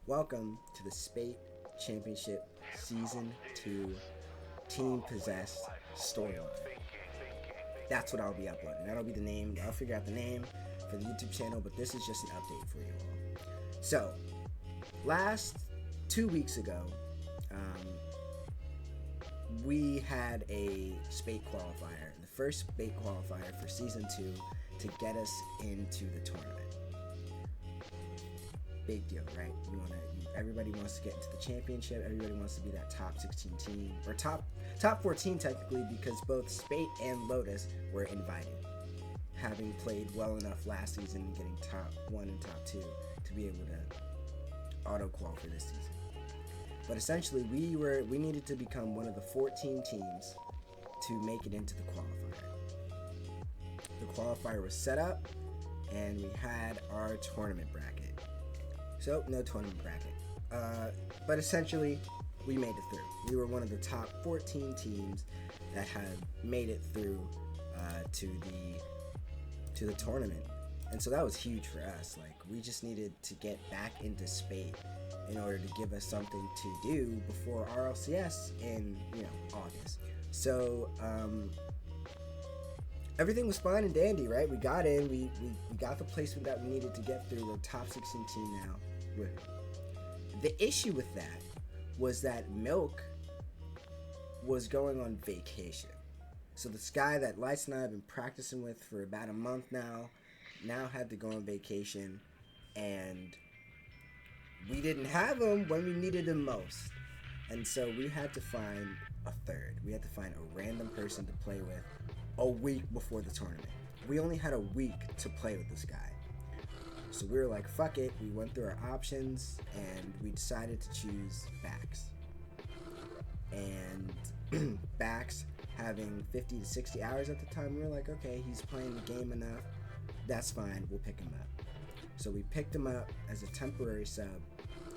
Welcome to the Spate Championship Season 2 Team Possessed Storyline. That's what I'll be uploading. That'll be the name. I'll figure out the name for the YouTube channel, but this is just an update for you all. So, last 2 weeks ago, we had a Spate Qualifier, the first Spate Qualifier for Season 2 to get us into the tournament. Big deal, right? Everybody wants to get into the championship. Everybody wants to be that top 16 team, or top 14 technically, because both Spate and Lotus were invited, having played well enough last season and getting top 1 and top 2 to be able to auto qual for this season. But essentially, we needed to become one of the 14 teams to make it into the qualifier. The qualifier was set up, and we had our tournament bracket. So, no tournament bracket. But essentially, we made it through. We were one of the top 14 teams that had made it through to the tournament. And so that was huge for us. Like, we just needed to get back into Spate in order to give us something to do before RLCS in, August. So, everything was fine and dandy, right? We got in, we got the placement that we needed to get through. We're a top 16 team now. The issue with that was that Milk was going on vacation. So this guy that Lights and I have been practicing with for about a month now had to go on vacation, and we didn't have him when we needed him most. And so we had to find a third. We had to find a random person to play with a week before the tournament. We only had a week to play with this guy. So we were like, fuck it. We went through our options and we decided to choose Bax. And Bax, having 50 to 60 hours at the time, we were like, okay, he's playing the game enough. That's fine. We'll pick him up. So we picked him up as a temporary sub,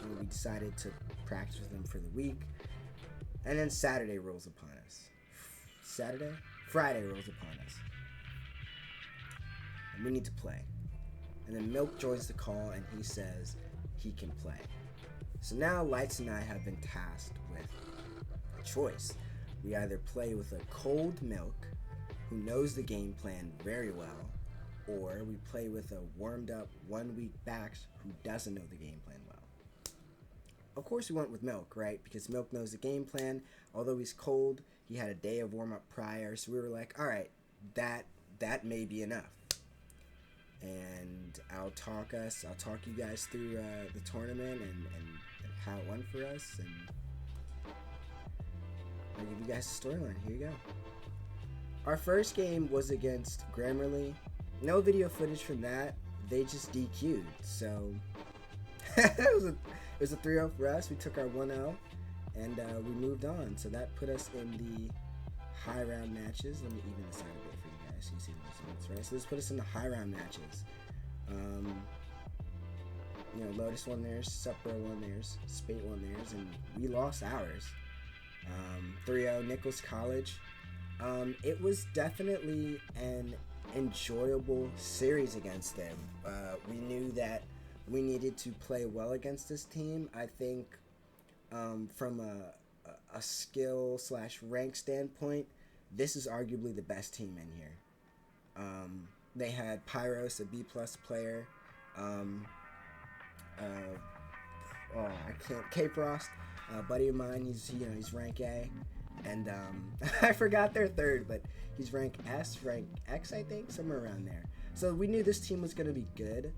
and we decided to practice with him for the week. And then Saturday rolls upon us. Friday rolls upon us. And we need to play. And then Milk joins the call, and he says he can play. So now Lights and I have been tasked with a choice. We either play with a cold Milk, who knows the game plan very well, or we play with a warmed up 1 week Bax who doesn't know the game plan well. Of course we went with Milk, right? Because Milk knows the game plan. Although he's cold, he had a day of warm up prior, so we were like, all right, that may be enough. And I'll talk you guys through the tournament and how it went for us, and I'll give you guys a storyline. Here you go. Our first game was against Grammarly. No video footage from that. They just DQ'd. So it was a 3-0 for us. We took our 1-0 and we moved on. So that put us in the high round matches. Let me even this out a bit for you guys so you see the results, right? So this put us in the high round matches. Lotus won theirs, Supro won theirs, Spate won theirs, and we lost ours. 3-0 Nichols College. It was definitely an enjoyable series against them. We knew that we needed to play well against this team. I think from a skill / rank standpoint, this is arguably the best team in here. They had Pyros, a B+ player. K-Frost, a buddy of mine. He's rank A, and I forgot their third, but he's rank S, rank X, I think, somewhere around there. So we knew this team was gonna be good.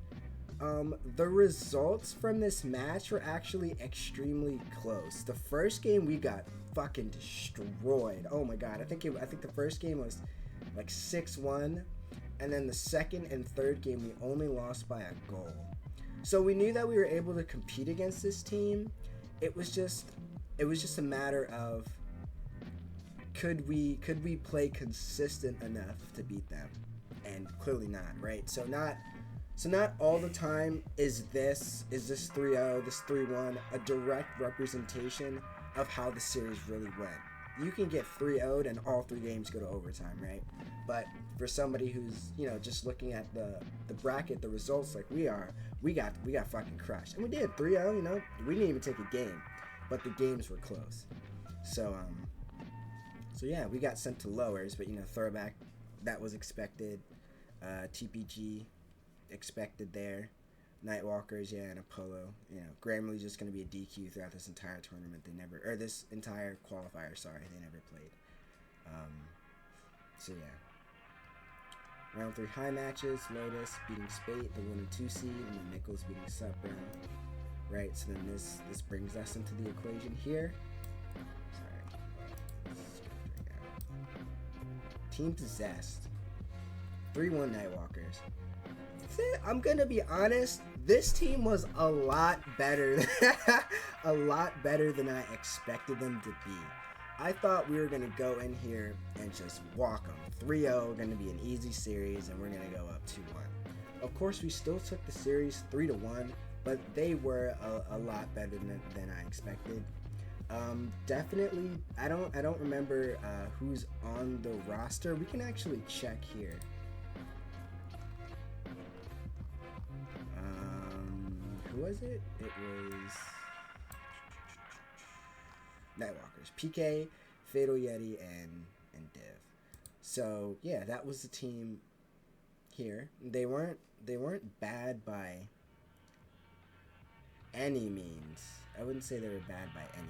The results from this match were actually extremely close. The first game we got fucking destroyed. Oh my god, I think the first game was like 6-1, and then the second and third game we only lost by a goal. So we knew that we were able to compete against this team. It was just a matter of could we play consistent enough to beat them, and clearly not, right? So not all the time is this 3-0, this 3-1 a direct representation of how the series really went. you can get 3-0'd and all 3 games go to overtime, right? But for somebody who's, you know, just looking at the bracket, the results like we are, we got fucking crushed. And we did 3-0, you know. We didn't even take a game, but the games were close. So yeah, we got sent to lowers, but you know, throwback, that was expected. TPG expected there. Nightwalkers, yeah, and Apollo. You know, Grammarly's just going to be a DQ throughout this entire tournament. This entire qualifier, sorry, they never played. So yeah. Round 3 high matches, Lotus beating Spate, the 1 and 2 seed, and then Nichols beating Sup Brown. Right, so then this brings us into the equation here. Sorry. Team Possessed. 3-1 Nightwalkers. I'm gonna be honest, this team was a lot better than I expected them to be. I thought we were gonna go in here and just walk them. 3-0, gonna be an easy series, and we're gonna go up 2-1. Of course, we still took the series 3-1, but they were a lot better than I expected. Definitely, I don't remember who's on the roster. We can actually check here. Who was it? It was Nightwalkers, PK, Fatal Yeti, and Div. So yeah, that was the team here. They weren't bad by any means. I wouldn't say they were bad by any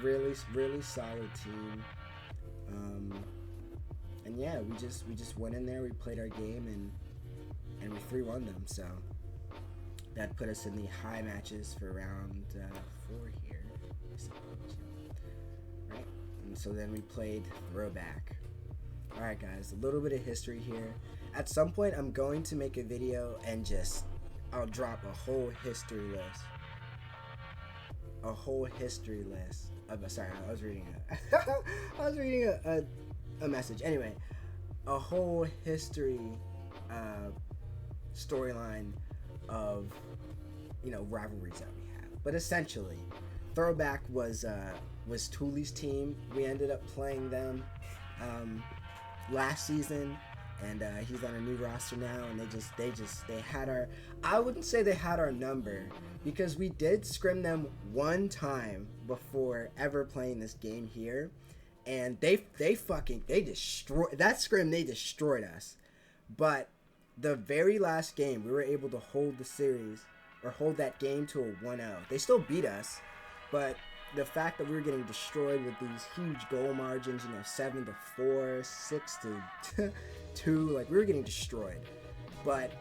means. Really solid team. And yeah, we just went in there, we played our game, and we 3-1 them. So that put us in the high matches for round 4 here, I suppose. Right? And so then we played throwback. Alright guys, a little bit of history here. At some point I'm going to make a video and I'll drop a whole history list. Sorry, I was reading a message. Anyway, a whole history storyline of, you know, rivalries that we have. But essentially, throwback was Thule's team. We ended up playing them last season, and he's on a new roster now, and they had our, I wouldn't say they had our number, because we did scrim them one time before ever playing this game here, and they destroyed that scrim. They destroyed us. But the very last game, we were able to hold the series, or hold that game to a 1-0. They still beat us, but the fact that we were getting destroyed with these huge goal margins, you know, 7-4, 6-2, like, we were getting destroyed. But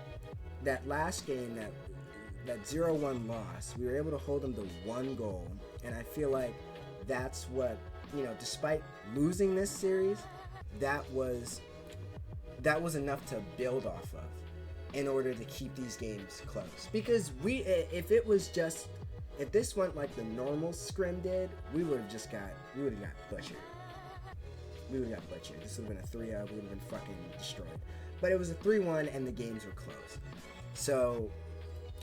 that last game, that 0-1 loss, we were able to hold them to 1 goal, and I feel like that's what, you know, despite losing this series, that was enough to build off of in order to keep these games close. Because if this went like the normal scrim did, we would have got butchered. This would have been a 3-0. We would have been fucking destroyed. But it was a 3-1, and the games were close. So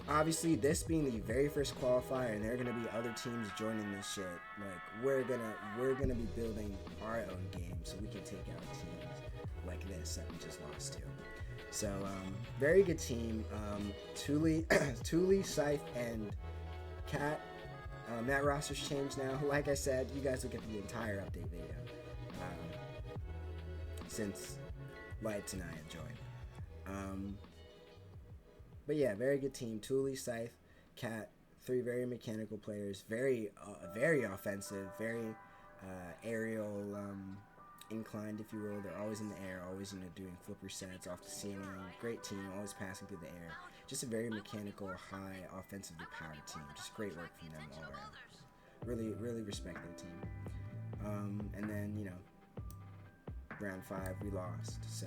obviously, this being the very first qualifier, and there are gonna be other teams joining this shit. Like, we're gonna be building our own game so we can take out teams like this that we just lost to. So very good team. Thule, Scythe, and Cat. That roster's changed now. Like I said, you guys will get the entire update video since Lights and I have joined. But yeah, very good team. Thule, Scythe, Cat, 3 very mechanical players, very offensive, very aerial inclined, if you will. They're always in the air, always, you know, doing flipper sets off the ceiling. Great team, always passing through the air. Just a very mechanical, high, offensively powered team. Just great work from them all around. Really respect their team. And then, you know, round 5 we lost. So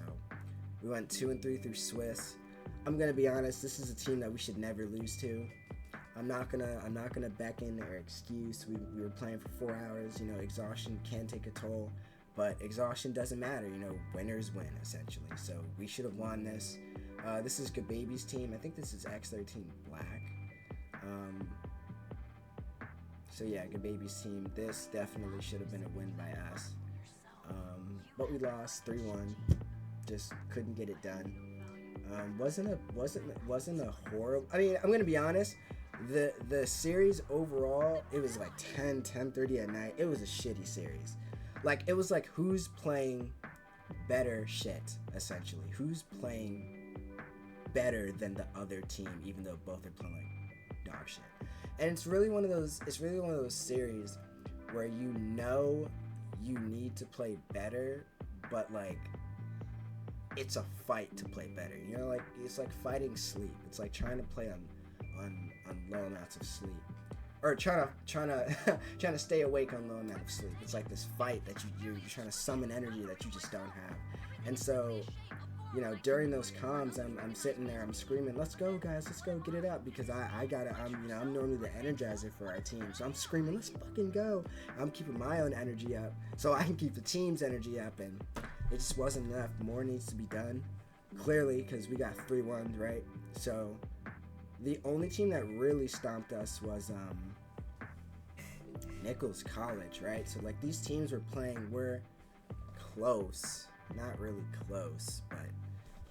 we went 2-3 through Swiss. I'm gonna be honest, this is a team that we should never lose to. I'm not gonna beckon or excuse. We were playing for 4 hours. You know, exhaustion can take a toll, but exhaustion doesn't matter. You know, winners win, essentially. So we should have won this. This is Gababy's team. I think this is X13 Black. So yeah, good baby's team. This definitely should have been a win by us. But we lost 3-1. Just couldn't get it done. Wasn't a horrible. I mean, I'm gonna be honest. The series overall, it was like 10:30 at night. It was a shitty series. Like, it was like, who's playing better shit, essentially. Who's playing better than the other team, even though both are playing like dog shit. And it's really one of those series where you know you need to play better, but like it's a fight to play better. You know, like it's like fighting sleep. It's like trying to play on low amounts of sleep. Or trying to stay awake on low amount of sleep. It's like this fight that you're trying to summon energy that you just don't have. And so, you know, during those comms, I'm sitting there, I'm screaming, "Let's go, guys, let's go, get it up!" Because I'm normally the energizer for our team, so I'm screaming, "Let's fucking go!" I'm keeping my own energy up so I can keep the team's energy up, and it just wasn't enough. More needs to be done, clearly, because we got 3-1, right? So the only team that really stomped us was Nichols College, right? So like these teams we're playing, we're close. Not really close, but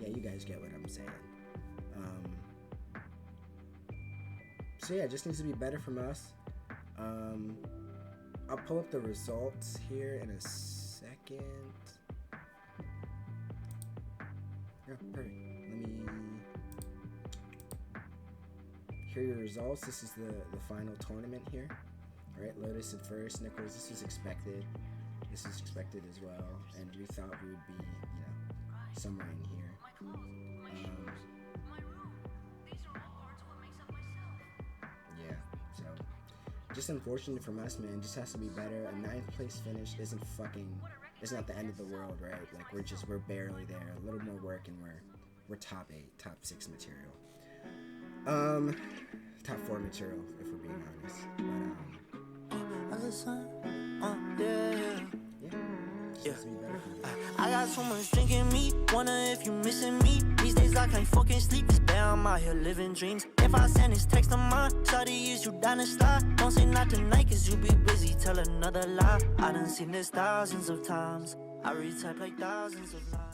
yeah, you guys get what I'm saying. So yeah, it just needs to be better from us. I'll pull up the results here in a second. Yeah, perfect. Let me hear your results. This is the final tournament here. All right, Lotus at first. Nichols, this is expected. This is expected as well, and we thought we would be, you know, somewhere in here. Yeah, so just unfortunate from us, man. Just has to be better. A 9th place finish it's not the end of the world, right? Like we're barely there. A little more work, and we're top 8, top 6 material. Top 4 material, if we're being honest. But I got so much drink in me, wonder if you missing me. These days I can't fucking sleep, it's bad, I'm out here living dreams. If I send this text of mine, shawty, is you down to slide? Don't say not tonight, cause you be busy, tell another lie. I done seen this thousands of times, I retype like thousands of lies.